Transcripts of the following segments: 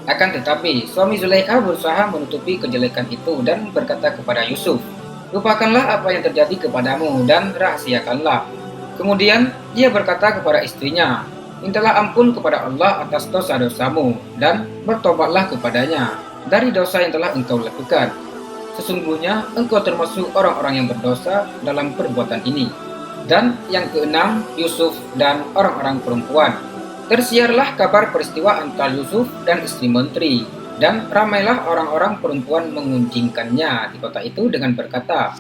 Akan tetapi, suami Zulaikha berusaha menutupi kejelekan itu dan berkata kepada Yusuf, "Lupakanlah apa yang terjadi kepadamu dan rahasiakanlah." Kemudian dia berkata kepada istrinya, "Mintalah ampun kepada Allah atas dosa-dosamu dan bertobatlah kepadanya dari dosa yang telah engkau lakukan. Sesungguhnya engkau termasuk orang-orang yang berdosa dalam perbuatan ini." Dan yang keenam, Yusuf dan orang-orang perempuan. Tersiarlah kabar peristiwa antara Yusuf dan istri menteri, dan ramailah orang-orang perempuan mengunjingkannya di kota itu dengan berkata,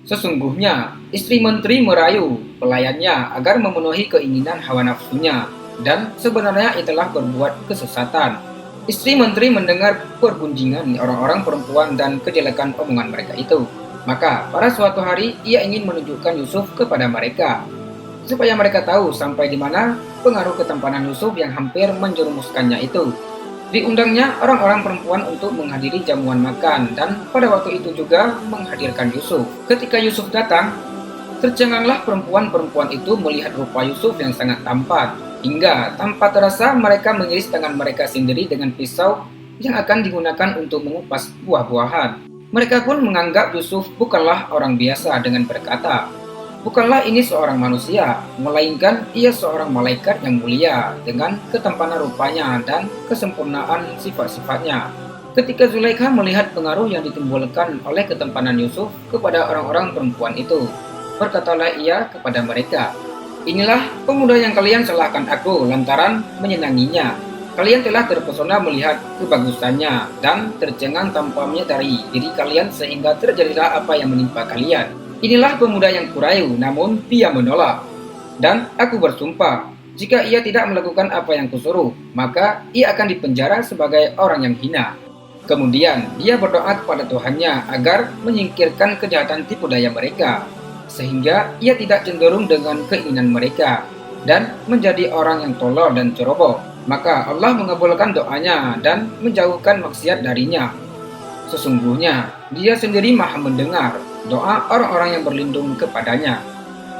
"Sesungguhnya istri menteri merayu pelayannya agar memenuhi keinginan hawa nafsunya, dan sebenarnya ia telah berbuat kesesatan." Istri menteri mendengar pergunjingan orang-orang perempuan dan kejelekan omongan mereka itu. Maka pada suatu hari ia ingin menunjukkan Yusuf kepada mereka, supaya mereka tahu sampai di mana pengaruh ketampanan Yusuf yang hampir menjerumuskannya itu. Diundangnya orang-orang perempuan untuk menghadiri jamuan makan, dan pada waktu itu juga menghadirkan Yusuf. Ketika Yusuf datang, tercenganglah perempuan-perempuan itu melihat rupa Yusuf yang sangat tampan, hingga tanpa terasa mereka mengiris tangan mereka sendiri dengan pisau yang akan digunakan untuk mengupas buah-buahan. Mereka pun menganggap Yusuf bukanlah orang biasa dengan berkata, "Bukanlah ini seorang manusia, melainkan ia seorang malaikat yang mulia dengan ketampanan rupanya dan kesempurnaan sifat-sifatnya." Ketika Zulaikha melihat pengaruh yang ditimbulkan oleh ketampanan Yusuf kepada orang-orang perempuan itu, berkatalah ia kepada mereka, "Inilah pemuda yang kalian salahkan aku lantaran menyenanginya. Kalian telah terpesona melihat kebagusannya dan tercengang tampaknya dari diri kalian sehingga terjadilah apa yang menimpa kalian. Inilah pemuda yang kurayu, namun ia menolak. Dan aku bersumpah, jika ia tidak melakukan apa yang kusuruh, maka ia akan dipenjara sebagai orang yang hina." Kemudian dia berdoa kepada Tuhannya agar menyingkirkan kejahatan tipu daya mereka, sehingga ia tidak cenderung dengan keinginan mereka dan menjadi orang yang tolol dan ceroboh. Maka Allah mengabulkan doanya dan menjauhkan maksiat darinya. Sesungguhnya dia sendiri maha mendengar doa orang-orang yang berlindung kepadanya.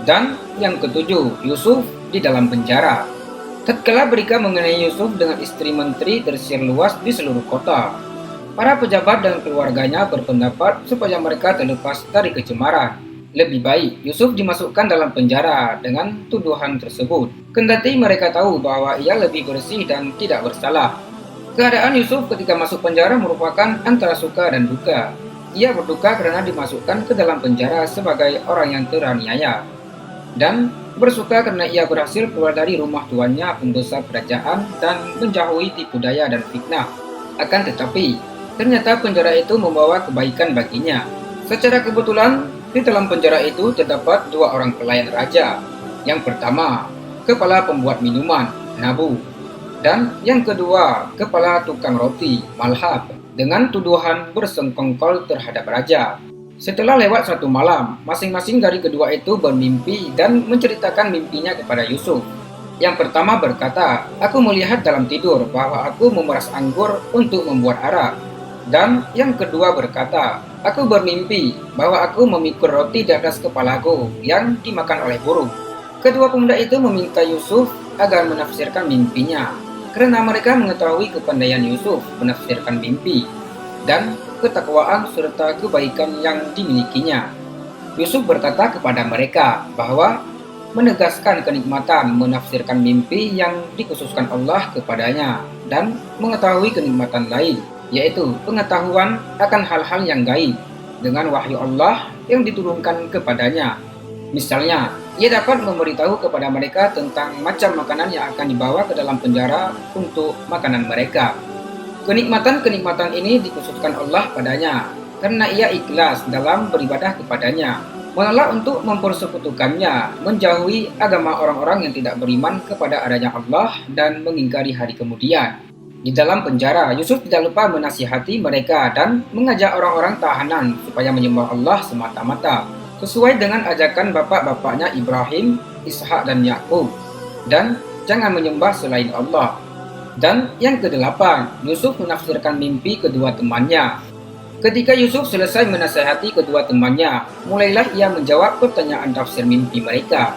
Dan yang ketujuh, Yusuf di dalam penjara. Tatkala berita mengenai Yusuf dengan istri menteri tersiar luas di seluruh kota, para pejabat dan keluarganya berpendapat supaya mereka terlepas dari kecemaran. Lebih baik Yusuf dimasukkan dalam penjara dengan tuduhan tersebut, kendati mereka tahu bahwa ia lebih bersih dan tidak bersalah. Keadaan Yusuf ketika masuk penjara merupakan antara suka dan duka. Ia berduka karena dimasukkan ke dalam penjara sebagai orang yang teraniaya, dan bersuka karena ia berhasil keluar dari rumah tuannya pendosa kerajaan dan menjauhi tipu daya dan fitnah. Akan tetapi, ternyata penjara itu membawa kebaikan baginya. Secara kebetulan, di dalam penjara itu terdapat dua orang pelayan raja. Yang pertama, kepala pembuat minuman, Nabu, dan yang kedua, kepala tukang roti, Malhab, dengan tuduhan bersengkongkol terhadap raja. Setelah lewat satu malam, masing-masing dari kedua itu bermimpi dan menceritakan mimpinya kepada Yusuf. Yang pertama berkata, "Aku melihat dalam tidur bahwa aku memeras anggur untuk membuat arak." Dan yang kedua berkata, "Aku bermimpi bahwa aku memikul roti di atas kepalaku yang dimakan oleh burung." Kedua pemuda itu meminta Yusuf agar menafsirkan mimpinya, karena mereka mengetahui kepandaian Yusuf menafsirkan mimpi dan ketakwaan serta kebaikan yang dimilikinya. Yusuf berkata kepada mereka bahwa menegaskan kenikmatan menafsirkan mimpi yang dikhususkan Allah kepadanya dan mengetahui kenikmatan lain, yaitu pengetahuan akan hal-hal yang gaib dengan wahyu Allah yang diturunkan kepadanya. Misalnya, ia dapat memberitahu kepada mereka tentang macam makanan yang akan dibawa ke dalam penjara untuk makanan mereka. Kenikmatan-kenikmatan ini dikhususkan Allah padanya, karena ia ikhlas dalam beribadah kepadanya, menolak untuk mempersekutukannya, menjauhi agama orang-orang yang tidak beriman kepada adanya Allah dan mengingkari hari kemudian. Di dalam penjara, Yusuf tidak lupa menasihati mereka dan mengajak orang-orang tahanan supaya menyembah Allah semata-mata, sesuai dengan ajakan bapak-bapaknya Ibrahim, Ishak, dan Yakub, dan jangan menyembah selain Allah. Dan yang kedelapan, Yusuf menafsirkan mimpi kedua temannya. Ketika Yusuf selesai menasihati kedua temannya, mulailah ia menjawab pertanyaan tafsir mimpi mereka.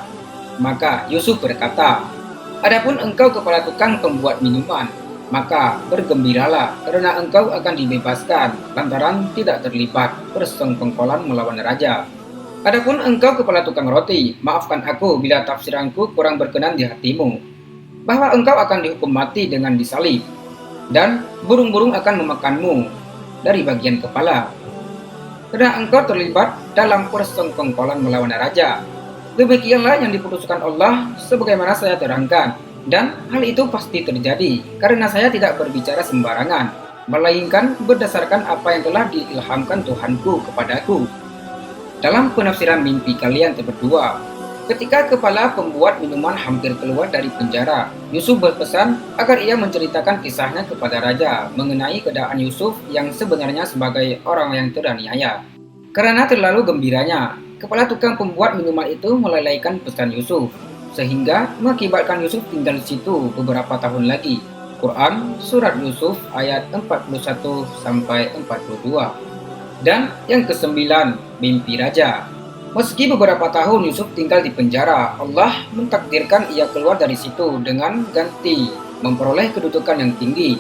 Maka Yusuf berkata, "Adapun engkau kepala tukang pembuat minuman, Maka bergembiralah, karena engkau akan dibebaskan lantaran tidak terlibat persekongkolan melawan raja. Adapun engkau kepala tukang roti, maafkan aku bila tafsiranku kurang berkenan di hatimu, bahwa engkau akan dihukum mati dengan disalib, dan burung-burung akan memakanmu dari bagian kepala, karena engkau terlibat dalam persekongkolan melawan raja. Demikianlah yang diputuskan Allah sebagaimana saya terangkan, dan hal itu pasti terjadi karena saya tidak berbicara sembarangan, melainkan berdasarkan apa yang telah diilhamkan Tuhanku kepadaku. Dalam penafsiran mimpi kalian berdua, ketika kepala pembuat minuman hampir keluar dari penjara, Yusuf berpesan agar ia menceritakan kisahnya kepada raja mengenai keadaan Yusuf yang sebenarnya sebagai orang yang teraniaya. Karena terlalu gembiranya, kepala tukang pembuat minuman itu melalaikan pesan Yusuf, sehingga mengakibatkan Yusuf tinggal di situ beberapa tahun lagi. Quran Surat Yusuf ayat 41-42. Dan yang kesembilan, mimpi raja. Meski beberapa tahun Yusuf tinggal di penjara, Allah mentakdirkan ia keluar dari situ dengan ganti memperoleh kedudukan yang tinggi.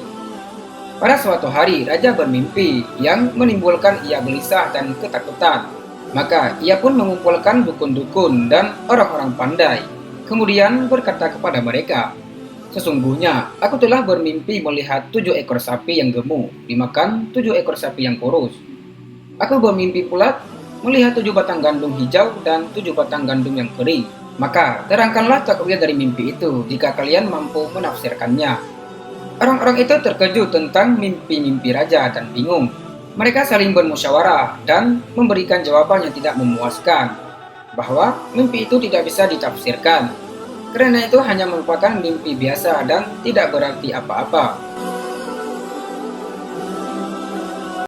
Pada suatu hari, raja bermimpi yang menimbulkan ia gelisah dan ketakutan. Maka ia pun mengumpulkan dukun-dukun dan orang-orang pandai. Kemudian berkata kepada mereka, "Sesungguhnya aku telah bermimpi melihat 7 ekor sapi yang gemuk dimakan 7 ekor sapi yang kurus. Aku bermimpi pula melihat 7 batang gandum hijau dan 7 batang gandum yang kering. Maka terangkanlah takwil dari mimpi itu jika kalian mampu menafsirkannya." Orang-orang itu terkejut tentang mimpi-mimpi raja dan bingung. Mereka saling bermusyawarah dan memberikan jawaban yang tidak memuaskan, bahwa mimpi itu tidak bisa ditafsirkan, karena itu hanya merupakan mimpi biasa dan tidak berarti apa-apa.